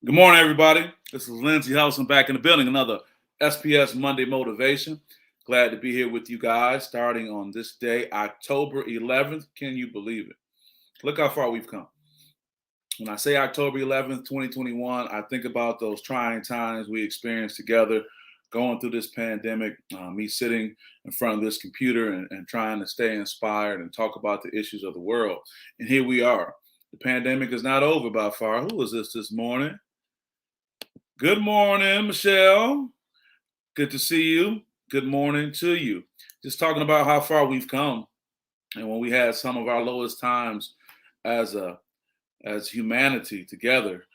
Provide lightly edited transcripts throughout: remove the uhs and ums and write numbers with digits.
Good morning, everybody. This is Lindsay House. I'm back in the building. Another SPS Monday Motivation. Glad to be here with you guys starting on this day, October 11th. Can you believe it? Look how far we've come. When I say October 11th, 2021, I think about those trying times we experienced together going through this pandemic, me sitting in front of this computer and trying to stay inspired and talk about the issues of the world. And here we are. The pandemic is not over by far. Who is this morning? Good morning, Michelle. Good to see you. Good morning to you. Just talking about how far we've come, and when we had some of our lowest times as a as humanity together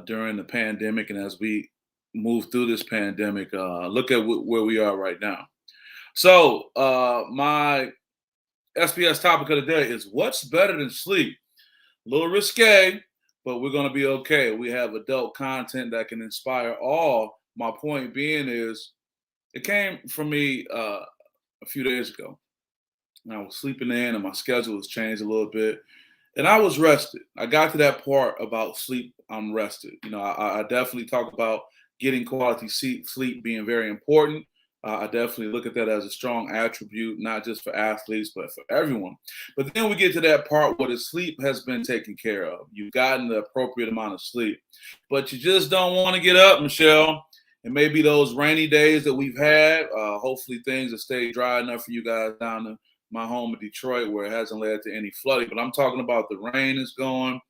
during the pandemic, and as we move through this pandemic, look at where we are right now. So, my SPS topic of the day is what's better than sleep? A little risque, but we're going to be okay. We have adult content that can inspire all. My point being is, it came from me a few days ago. And I was sleeping in, and my schedule was changed a little bit, and I was rested. I got to that part about sleep. I'm rested. I definitely talk about getting quality sleep being very important. I definitely look at that as a strong attribute, not just for athletes, but for everyone. But then we get to that part where the sleep has been taken care of. You've gotten the appropriate amount of sleep, but you just don't want to get up, Michelle. It may be those rainy days that we've had. Hopefully, things have stayed dry enough for you guys down in my home in Detroit where it hasn't led to any flooding. But I'm talking about the rain is gone.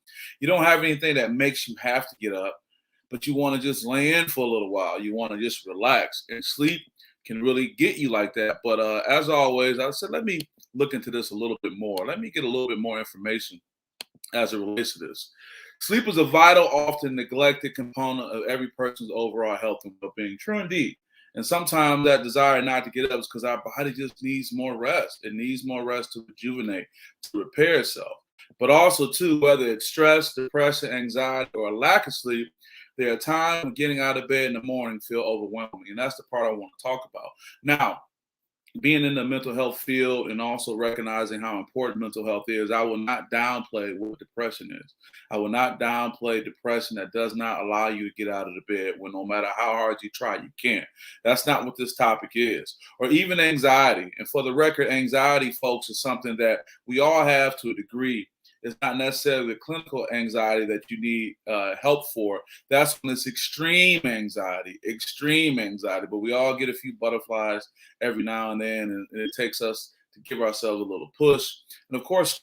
You don't have anything that makes you have to get up, but you want to just lay in for a little while. You want to just relax, and sleep can really get you like that. But as always, I said, let me look into this a little bit more. Let me get a little bit more information as it relates to this. Sleep is a vital, often neglected component of every person's overall health and well-being. True indeed. And sometimes that desire not to get up is because our body just needs more rest. It needs more rest to rejuvenate, to repair itself. But also, too, whether it's stress, depression, anxiety, or a lack of sleep, there are times when getting out of bed in the morning feel overwhelming. And that's the part I want to talk about. Now, being in the mental health field and also recognizing how important mental health is, I will not downplay what depression is. I will not downplay depression that does not allow you to get out of the bed when no matter how hard you try, you can't. That's not what this topic is. Or even anxiety. And for the record, anxiety, folks, is something that we all have to a degree. It's not necessarily the clinical anxiety that you need help for. That's when it's extreme anxiety. But we all get a few butterflies every now and then, and it takes us to give ourselves a little push. And of course,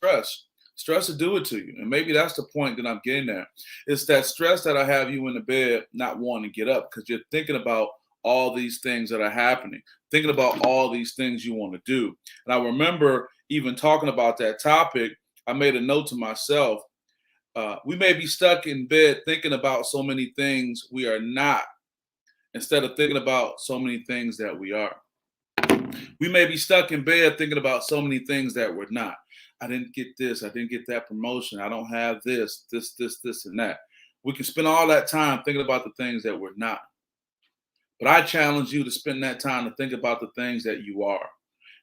stress will do it to you. And maybe that's the point that I'm getting at. It's that stress that I have you in the bed not wanting to get up because you're thinking about all these things that are happening, thinking about all these things you want to do. And I remember even talking about that topic, I made a note to myself. We may be stuck in bed thinking about so many things we are not, instead of thinking about so many things that we are. We may be stuck in bed thinking about so many things that we're not. I didn't get this. I didn't get that promotion. I don't have this, and that. We can spend all that time thinking about the things that we're not. But I challenge you to spend that time to think about the things that you are.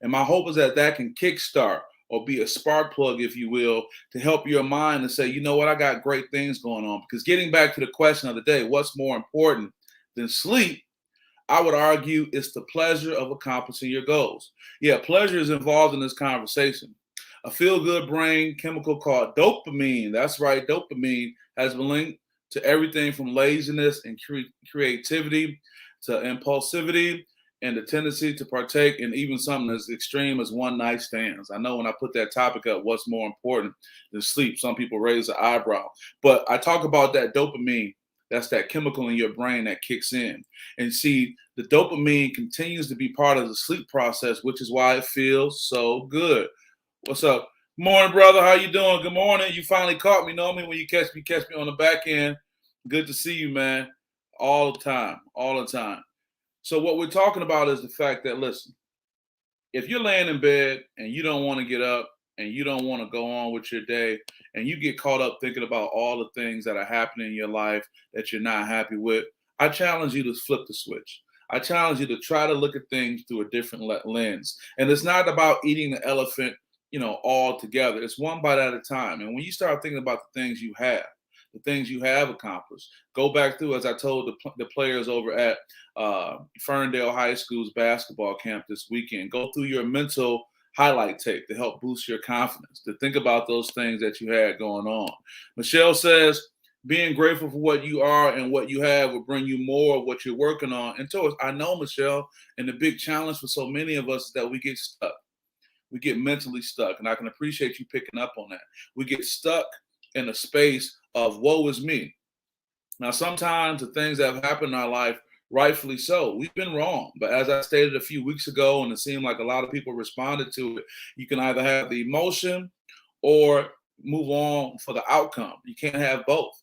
And my hope is that that can kickstart or be a spark plug, if you will, to help your mind and say, you know what, I got great things going on. Because getting back to the question of the day, what's more important than sleep? I would argue it's the pleasure of accomplishing your goals. Yeah, pleasure is involved in this conversation. A feel good brain chemical called dopamine, that's right, dopamine has been linked to everything from laziness and creativity to impulsivity and the tendency to partake in even something as extreme as one night stands. I know when I put that topic up, what's more important than sleep? Some people raise the eyebrow. But I talk about that dopamine. That's that chemical in your brain that kicks in. And see, the dopamine continues to be part of the sleep process, which is why it feels so good. What's up? Morning, brother. How you doing? Good morning. You finally caught me. Normally when you catch me on the back end. Good to see you, man. All the time. All the time. So what we're talking about is the fact that, listen, if you're laying in bed and you don't want to get up and you don't want to go on with your day and you get caught up thinking about all the things that are happening in your life that you're not happy with, I challenge you to flip the switch. I challenge you to try to look at things through a different lens. And it's not about eating the elephant, all together. It's one bite at a time. And when you start thinking about the things you have, the things you have accomplished. Go back through, as I told the players over at Ferndale High School's basketball camp this weekend, go through your mental highlight tape to help boost your confidence, to think about those things that you had going on. Michelle says, being grateful for what you are and what you have will bring you more of what you're working on. And so I know, Michelle, and the big challenge for so many of us is that we get stuck. We get mentally stuck. And I can appreciate you picking up on that. We get stuck in a space of woe is me. Now, sometimes the things that have happened in our life, rightfully so, we've been wrong. But as I stated a few weeks ago, and it seemed like a lot of people responded to it, you can either have the emotion or move on for the outcome. You can't have both.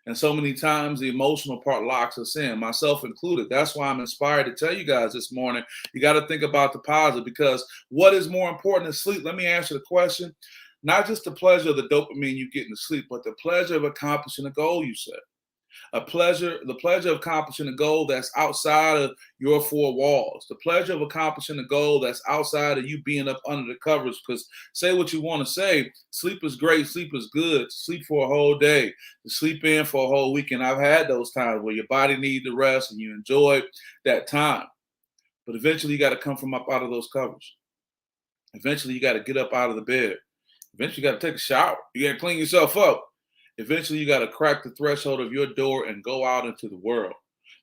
And so many times the emotional part locks us in, myself included. That's why I'm inspired to tell you guys this morning, you got to think about the positive, because what is more important than sleep? Let me answer the question. Not just the pleasure of the dopamine you get in the sleep, but the pleasure of accomplishing a goal you set. The pleasure of accomplishing a goal that's outside of your four walls, the pleasure of accomplishing a goal that's outside of you being up under the covers. Because say what you want to say, sleep is great, sleep is good. Sleep for a whole day, to sleep in for a whole weekend. I've had those times where your body needs the rest and you enjoy that time. But eventually you got to come from up out of those covers. Eventually you got to get up out of the bed. Eventually you got to take a shower. You got to clean yourself up. Eventually, you got to crack the threshold of your door and go out into the world.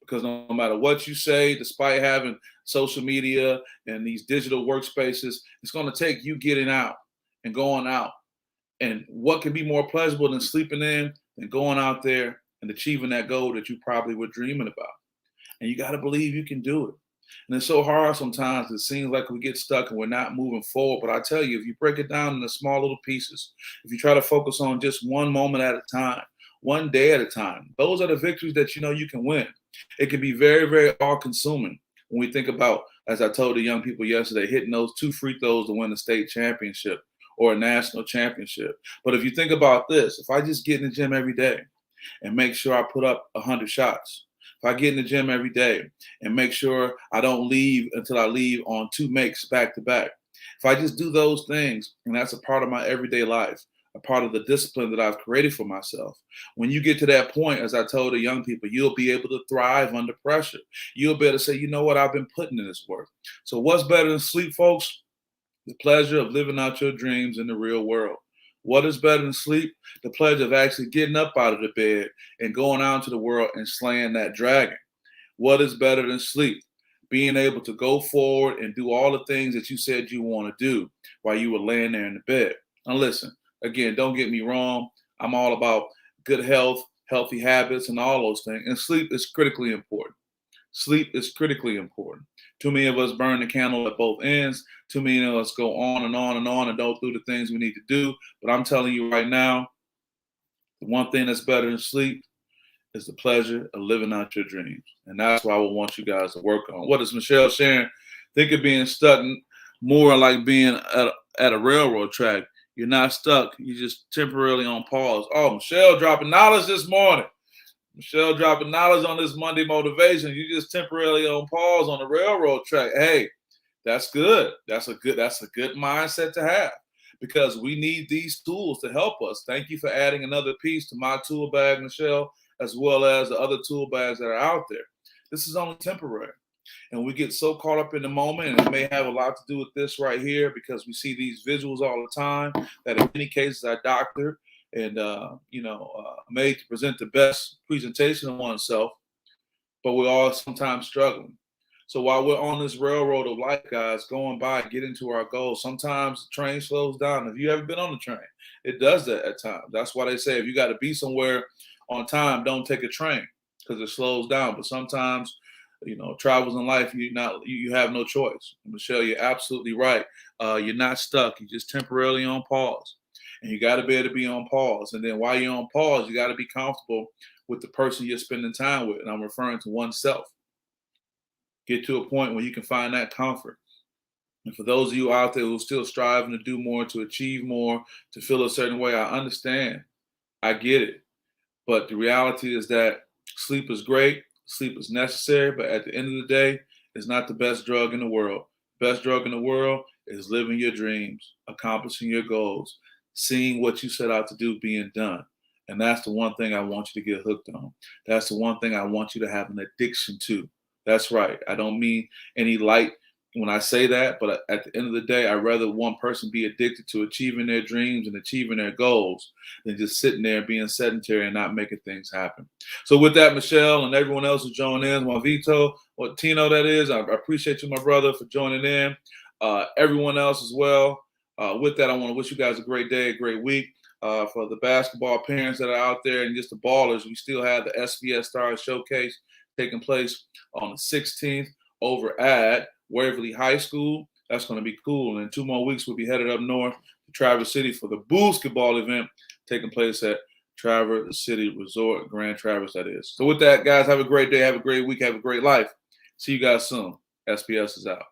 Because no matter what you say, despite having social media and these digital workspaces, it's going to take you getting out and going out. And what can be more pleasurable than sleeping in and going out there and achieving that goal that you probably were dreaming about? And you got to believe you can do it. And it's so hard sometimes. It seems like we get stuck and we're not moving forward. But I tell you, if you break it down into small little pieces, if you try to focus on just one moment at a time, one day at a time, those are the victories that you know you can win. It can be very, very all-consuming when we think about, as I told the young people yesterday, hitting those 2 free throws to win a state championship or a national championship. But if you think about this, if I just get in the gym every day and make sure I put up 100 shots, if I get in the gym every day and make sure I don't leave until I leave on 2 makes back to back, if I just do those things, and that's a part of my everyday life, a part of the discipline that I've created for myself, when you get to that point, as I told the young people, you'll be able to thrive under pressure. You'll be able to say, you know what, I've been putting in this work. So what's better than sleep, folks? The pleasure of living out your dreams in the real world. What is better than sleep? The pleasure of actually getting up out of the bed and going out into the world and slaying that dragon. What is better than sleep? Being able to go forward and do all the things that you said you want to do while you were laying there in the bed. Now, listen, again, don't get me wrong. I'm all about good health, healthy habits, and all those things. And sleep is critically important. Sleep is critically important. Too many of us burn the candle at both ends. Too many of us go on and on and on and don't do the things we need to do. But I'm telling you right now, the one thing that's better than sleep is the pleasure of living out your dreams. And that's what I would want you guys to work on. What is Michelle sharing? Think of being stuck more like being at a railroad track. You're not stuck. You're just temporarily on pause. Oh, Michelle dropping knowledge this morning. Michelle dropping knowledge on this Monday motivation. You just temporarily on pause on the railroad track. Hey, that's good. That's a good mindset to have, because we need these tools to help us. Thank you for adding another piece to my tool bag, Michelle, as well as the other tool bags that are out there. This is only temporary. And we get so caught up in the moment, and it may have a lot to do with this right here, because we see these visuals all the time that in many cases are doctored and made to present the best presentation of oneself, but we're all sometimes struggling. So while we're on this railroad of life, guys, going by, getting to our goals, sometimes the train slows down. If you ever been on the train, it does that at times. That's why they say if you got to be somewhere on time, don't take a train, because it slows down. But sometimes, travels in life, you have no choice. Michelle, you're absolutely right. You're not stuck. You're just temporarily on pause. And you got to be able to be on pause. And then while you're on pause, you got to be comfortable with the person you're spending time with. And I'm referring to oneself. Get to a point where you can find that comfort. And for those of you out there who are still striving to do more, to achieve more, to feel a certain way, I understand. I get it. But the reality is that sleep is great. Sleep is necessary. But at the end of the day, it's not the best drug in the world. Best drug in the world is living your dreams, accomplishing your goals, seeing what you set out to do being done. And that's the one thing I want you to get hooked on. That's the one thing I want you to have an addiction to. That's right. I don't mean any light when I say that, but at the end of the day, I'd rather one person be addicted to achieving their dreams and achieving their goals than just sitting there being sedentary and not making things happen. So with that, Michelle and everyone else who joined in, Juan Vito, or Tino that is, I appreciate you, my brother, for joining in. Everyone else as well. With that, I want to wish you guys a great day, a great week. For the basketball parents that are out there and just the ballers, we still have the SPS Stars Showcase taking place on the 16th over at Waverly High School. That's going to be cool. And in 2 more weeks, we'll be headed up north to Traverse City for the basketball event taking place at Traverse City Resort, Grand Traverse, that is. So with that, guys, have a great day, have a great week, have a great life. See you guys soon. SPS is out.